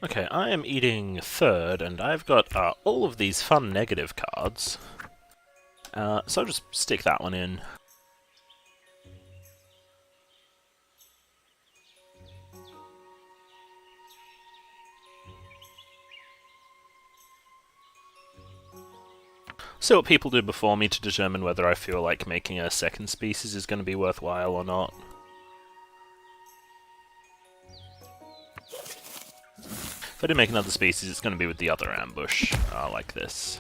Okay, I am eating third, and I've got all of these fun negative cards. So I'll just stick that one in. See what people do before me to determine whether I feel like making a second species is going to be worthwhile or not. If I do make another species, it's going to be with the other ambush, like this.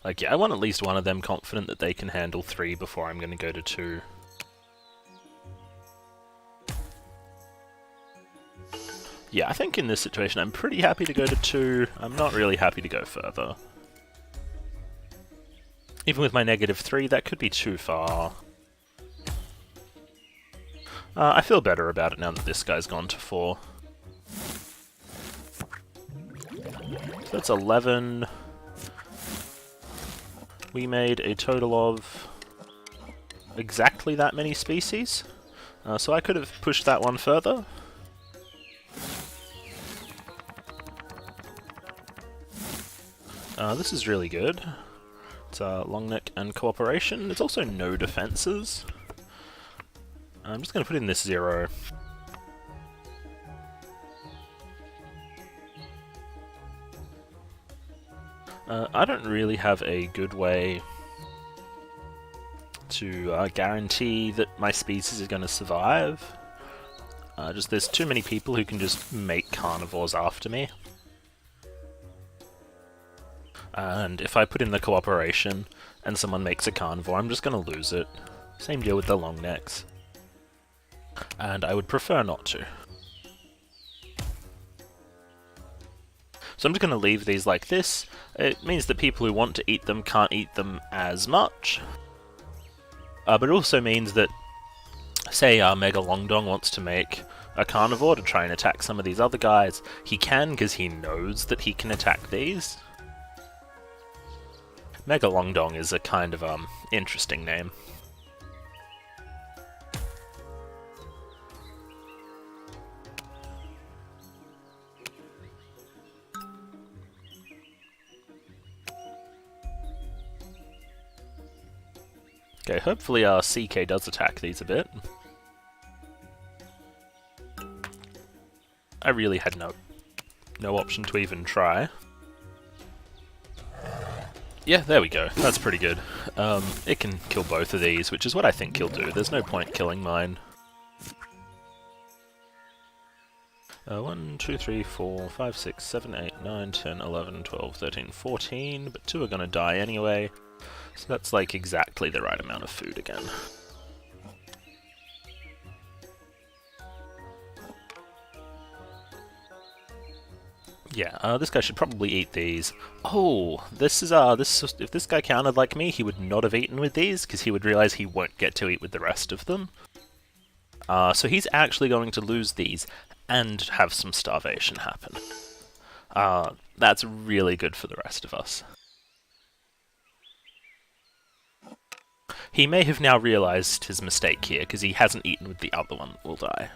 Like, yeah, I want at least one of them confident that they can handle 3 before I'm going to go to 2. Yeah, I think in this situation I'm pretty happy to go to 2. I'm not really happy to go further. Even with my -3, that could be too far. I feel better about it now that this guy's gone to 4. So that's 11. We made a total of exactly that many species. So I could have pushed that one further. This is really good. It's long neck and cooperation. There's also no defenses. I'm just going to put in this 0. I don't really have a good way to guarantee that my species is going to survive. Just there's too many people who can just make carnivores after me. And if I put in the cooperation and someone makes a carnivore, I'm just going to lose it. Same deal with the long necks. And I would prefer not to. So I'm just going to leave these like this. It means that people who want to eat them can't eat them as much. But it also means that, say MegaLongDong wants to make a carnivore to try and attack some of these other guys, he can because he knows that he can attack these. MegaLongDong is a kind of interesting name. Okay, hopefully our CK does attack these a bit. I really had no option to even try. Yeah, there we go. That's pretty good. It can kill both of these, which is what I think he'll do. There's no point killing mine. 1, 2, 3, 4, 5, 6, 7, 8, 9, 10, 11, 12, 13, 14, but 2 are gonna die anyway. So that's like exactly the right amount of food again. Yeah, this guy should probably eat these. Oh, this is if this guy counted like me, he would not have eaten with these, because he would realize he won't get to eat with the rest of them. So he's actually going to lose these, and have some starvation happen. That's really good for the rest of us. He may have now realized his mistake here, because he hasn't eaten with the other one that will die.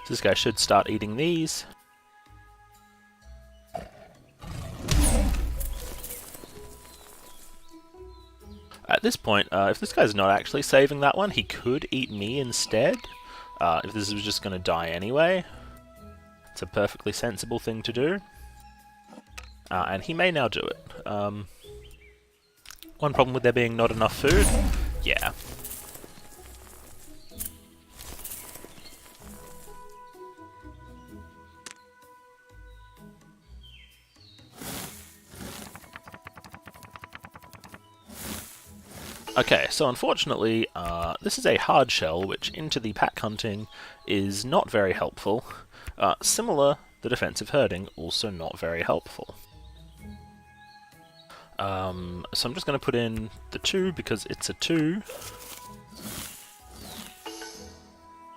So this guy should start eating these. At this point, if this guy's not actually saving that one, he could eat me instead. If this was just going to die anyway. It's a perfectly sensible thing to do. And he may now do it. One problem with there being not enough food? Yeah. Okay, so unfortunately, this is a hard shell, which into the pack hunting is not very helpful. Similar, the defensive herding, also not very helpful. So I'm just going to put in the 2 because it's a 2.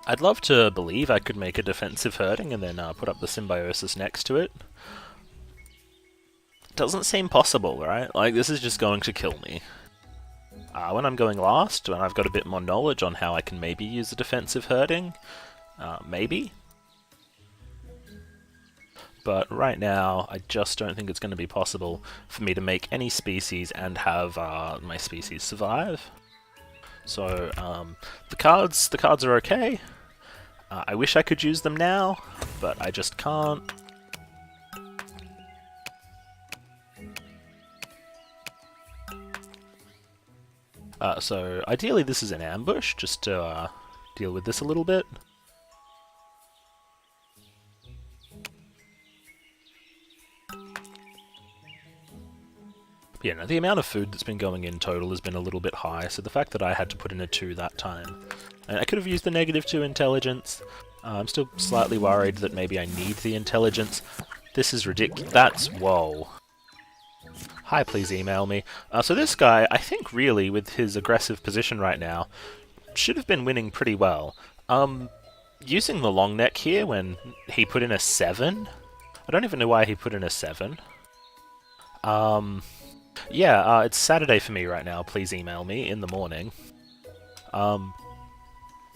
I'd love to believe I could make a defensive herding and then put up the symbiosis next to it. Doesn't seem possible, right? Like, this is just going to kill me. When I'm going last, when I've got a bit more knowledge on how I can maybe use a defensive herding, maybe. But right now, I just don't think it's going to be possible for me to make any species and have my species survive. So the cards are okay. I wish I could use them now, but I just can't. So ideally this is an ambush, just to deal with this a little bit. Yeah, no, the amount of food that's been going in total has been a little bit high, so the fact that I had to put in a 2 that time. And I could have used the -2 intelligence. I'm still slightly worried that maybe I need the intelligence. This is ridiculous. That's... whoa. Hi, please email me. So this guy, I think really, with his aggressive position right now, should have been winning pretty well. Using the long neck here when he put in a 7? I don't even know why he put in a 7. Yeah, it's Saturday for me right now. Please email me in the morning.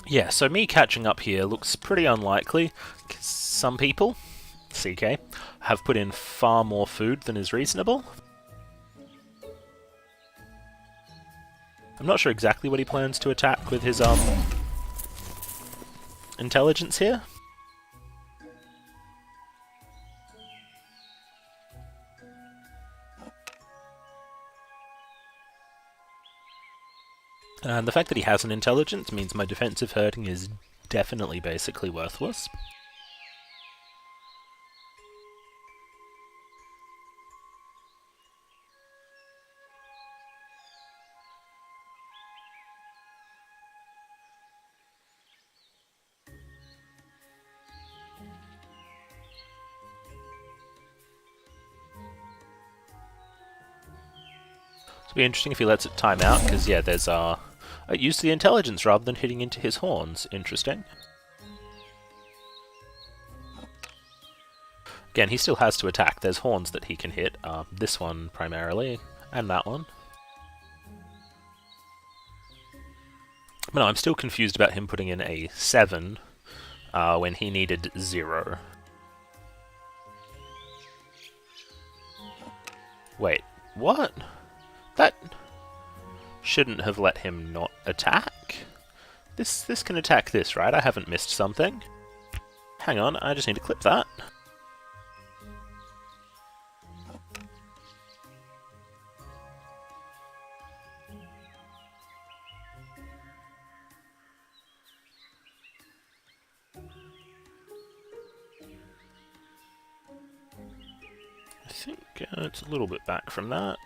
Yeah, so me catching up here looks pretty unlikely. Some people, CK, have put in far more food than is reasonable. I'm not sure exactly what he plans to attack with his intelligence here. And the fact that he has an intelligence means my defensive herding is definitely basically worthless. It'll be interesting if he lets it time out, because yeah, there's use the intelligence rather than hitting into his horns. Interesting. Again, he still has to attack. There's horns that he can hit. This one primarily, and that one. But no, I'm still confused about him putting in a 7 when he needed 0. Wait, what? That shouldn't have let him not attack? This can attack this, right? I haven't missed something. Hang on, I just need to clip that. I think it's a little bit back from that.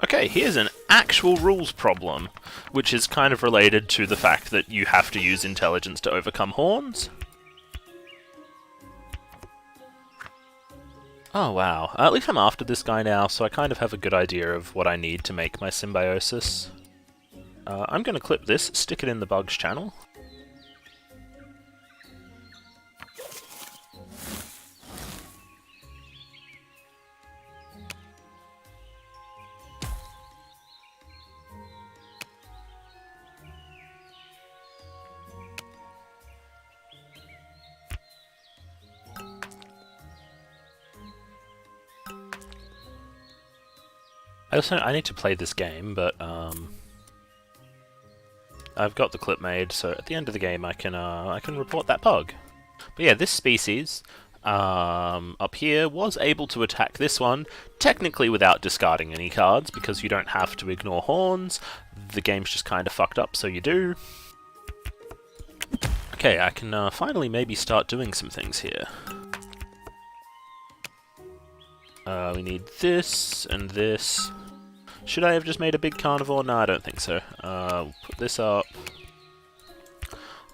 Okay, here's an actual rules problem, which is kind of related to the fact that you have to use intelligence to overcome horns. Oh wow, at least I'm after this guy now, so I kind of have a good idea of what I need to make my symbiosis. I'm going to clip this, stick it in the bugs channel. I need to play this game, but I've got the clip made, so at the end of the game I can report that bug. But yeah, this species up here was able to attack this one, technically without discarding any cards, because you don't have to ignore horns. The game's just kind of fucked up, so you do. Okay, I can finally maybe start doing some things here. We need this and this. Should I have just made a big carnivore? No, I don't think so. Put this up.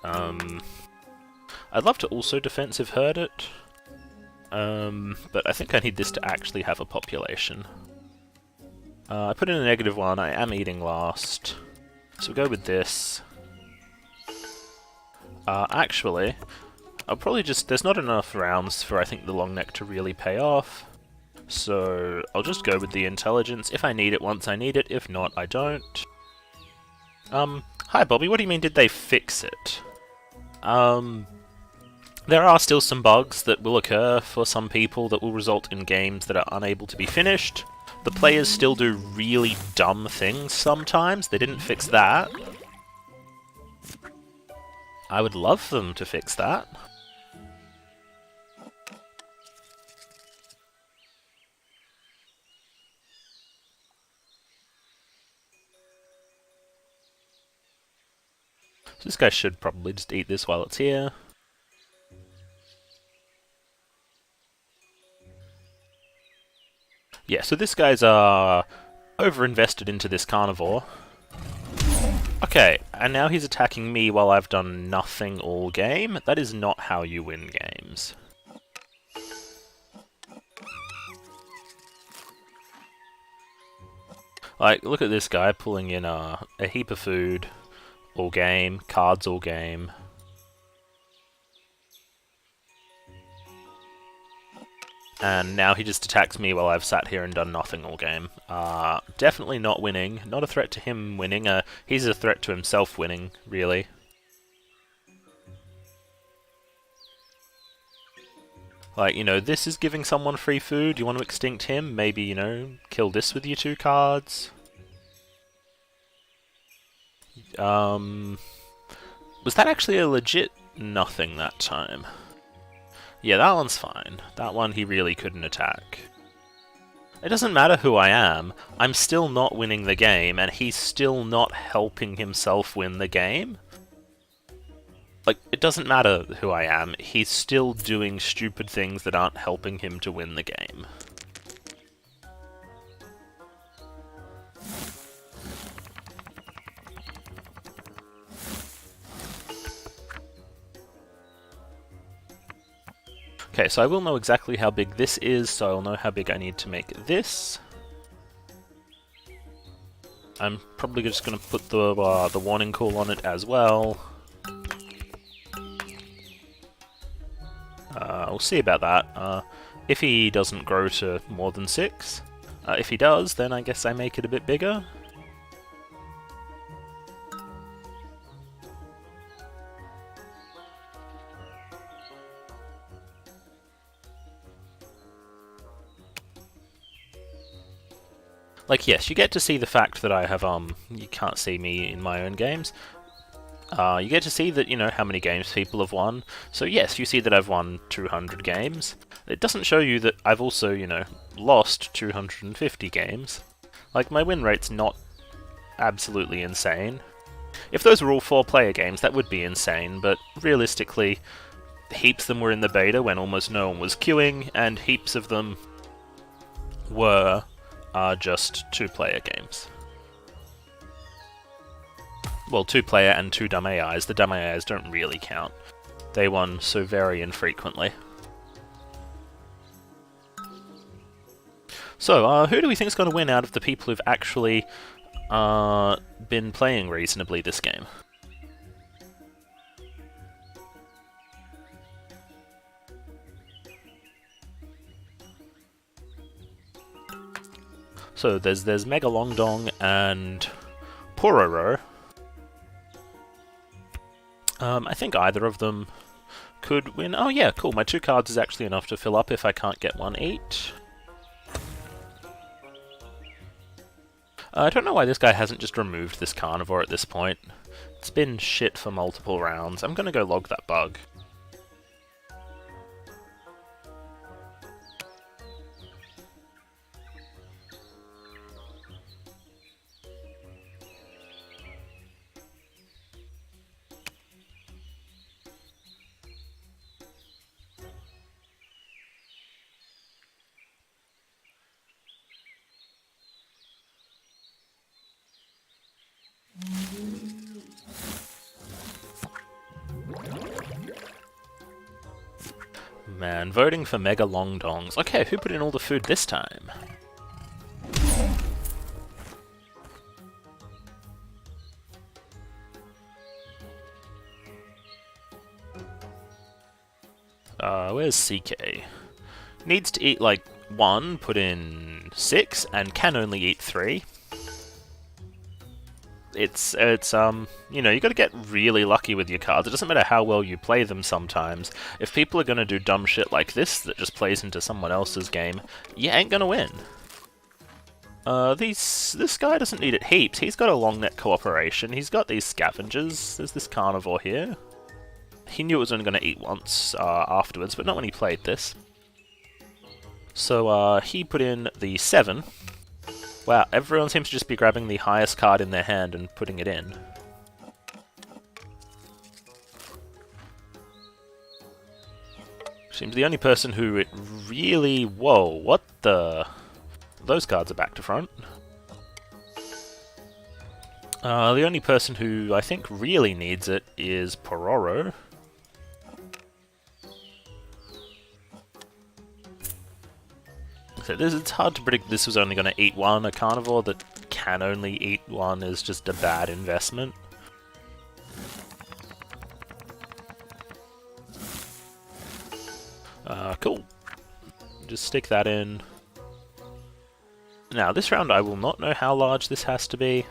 I'd love to also defensive herd it. But I think I need this to actually have a population. I put in a -1, I am eating last. So we'll go with this. Actually, I'll probably just... there's not enough rounds for, I think, the long neck to really pay off. So I'll just go with the intelligence. If I need it once, I need it. If not, I don't. Hi Bobby, what do you mean did they fix it? There are still some bugs that will occur for some people that will result in games that are unable to be finished. The players still do really dumb things sometimes. They didn't fix that. I would love them to fix that. So this guy should probably just eat this while it's here. Yeah, so this guy's over-invested into this carnivore. Okay, and now he's attacking me while I've done nothing all game. That is not how you win games. Like, look at this guy pulling in a heap of food all game, cards all game. And now he just attacks me while I've sat here and done nothing all game. Definitely not winning. Not a threat to him winning. He's a threat to himself winning, really. Like, you know, this is giving someone free food. You want to extinct him? Maybe, you know, kill this with your 2 cards. Was that actually a legit nothing that time? Yeah, that one's fine. That one he really couldn't attack. It doesn't matter who I am, I'm still not winning the game, and he's still not helping himself win the game. Like, it doesn't matter who I am, he's still doing stupid things that aren't helping him to win the game. Okay, so I will know exactly how big this is, so I'll know how big I need to make this. I'm probably just going to put the warning call on it as well. We'll see about that. If he doesn't grow to more than 6. If he does, then I guess I make it a bit bigger. Like, yes, you get to see the fact that I have, you can't see me in my own games. You get to see that, you know, how many games people have won. So yes, you see that I've won 200 games. It doesn't show you that I've also, you know, lost 250 games. Like, my win rate's not absolutely insane. If those were all 4-player games, that would be insane, but realistically, heaps of them were in the beta when almost no one was queuing, and heaps of them were just 2-player games. Well, 2-player and 2 dumb AIs. The dumb AIs don't really count. They won so very infrequently. So, who do we think is going to win out of the people who've actually been playing reasonably this game? So there's MegaLongDong and Pororo. I think either of them could win. Oh yeah, cool. My 2 cards is actually enough to fill up if I can't get 1 eat. I don't know why this guy hasn't just removed this carnivore at this point. It's been shit for multiple rounds. I'm gonna go log that bug. Man, voting for MegaLongDongs. Okay, who put in all the food this time? where's CK? Needs to eat like 1, put in 6, and can only eat 3. It's you know, you gotta get really lucky with your cards. It doesn't matter how well you play them sometimes. If people are gonna do dumb shit like this that just plays into someone else's game, you ain't gonna win. This guy doesn't need it heaps. He's got a long neck cooperation. He's got these scavengers. There's this carnivore here. He knew it was only gonna eat once afterwards, but not when he played this. So he put in the 7. Wow, everyone seems to just be grabbing the highest card in their hand and putting it in. Seems the only person who it really... Whoa, what the... Those cards are back to front. The only person who I think really needs it is Pororo. So it's hard to predict this was only going to eat 1. A carnivore that can only eat 1 is just a bad investment. Cool. Just stick that in. Now, this round I will not know how large this has to be.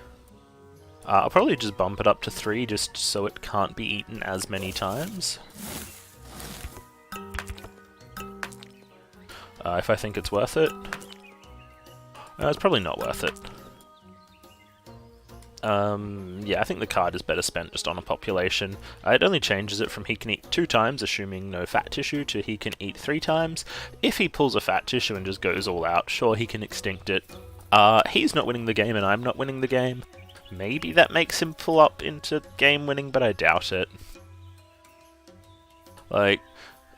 I'll probably just bump it up to 3 just so it can't be eaten as many times. If I think it's worth it. It's probably not worth it. Yeah, I think the card is better spent just on a population. It only changes it from he can eat 2 times, assuming no fat tissue, to he can eat 3 times. If he pulls a fat tissue and just goes all out, sure, he can extinct it. He's not winning the game and I'm not winning the game. Maybe that makes him pull up into game winning, but I doubt it. Like,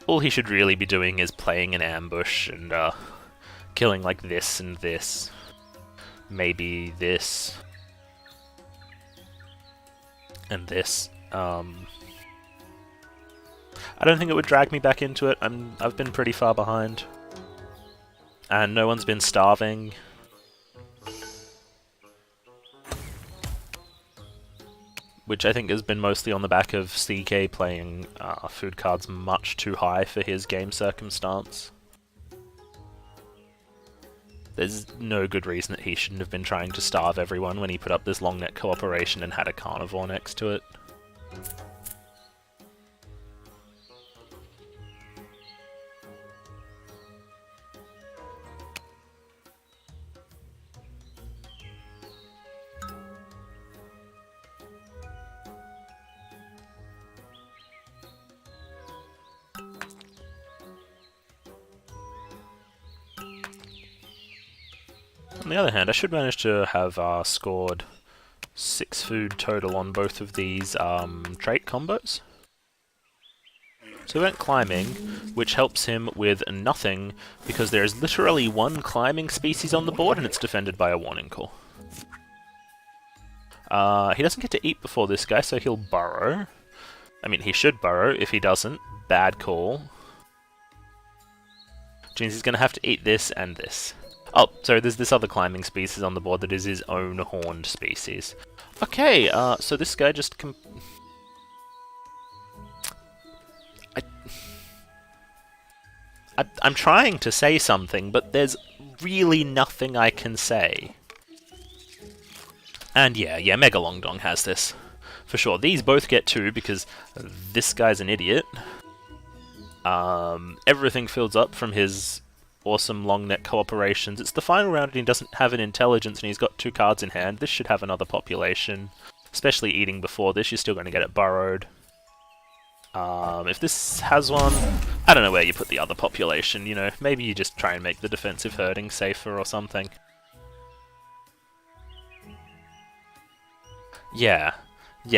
all he should really be doing is playing an ambush and killing like this and this. Maybe this. And this. I don't think it would drag me back into it. I've been pretty far behind. And no one's been starving. Which I think has been mostly on the back of CK playing food cards much too high for his game circumstance. There's no good reason that he shouldn't have been trying to starve everyone when he put up this long neck cooperation and had a carnivore next to it. On the other hand, I should manage to have scored 6 food total on both of these trait combos. So we went climbing, which helps him with nothing, because there is literally 1 climbing species on the board and it's defended by a warning call. He doesn't get to eat before this guy, so he'll burrow. I mean, he should burrow. If he doesn't, bad call. Which means he's going to have to eat this and this. Oh, so there's this other climbing species on the board that is his own horned species. Okay, so this guy just I'm trying to say something, but there's really nothing I can say. And yeah, MegaLongDong has this. For sure. These both get 2 because this guy's an idiot. Everything fills up from his awesome long neck cooperations. It's the final round and he doesn't have an intelligence and he's got 2 cards in hand. This should have another population. Especially eating before this, you're still going to get it burrowed. If this has one, I don't know where you put the other population, you know, maybe you just try and make the defensive herding safer or something. Yeah,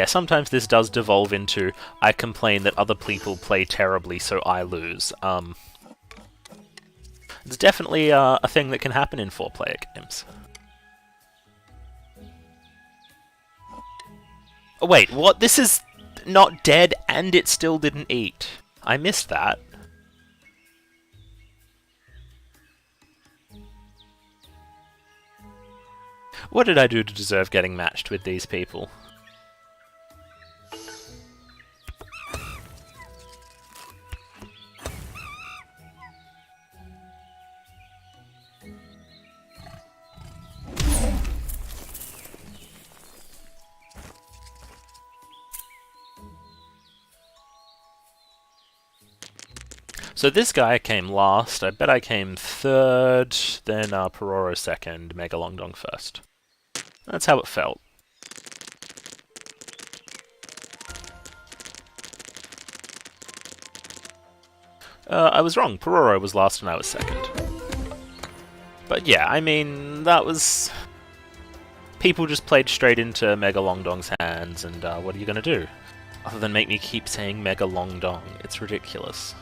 sometimes this does devolve into, I complain that other people play terribly so I lose. It's definitely a thing that can happen in 4-player games. Oh wait, what? This is not dead and it still didn't eat. I missed that. What did I do to deserve getting matched with these people? So this guy came last, I bet I came third, then Pororo second, MegaLongDong first. That's how it felt. I was wrong, Pororo was last and I was second. But yeah, I mean, that was... People just played straight into MegaLongDong's hands, and what are you gonna do? Other than make me keep saying MegaLongDong, it's ridiculous.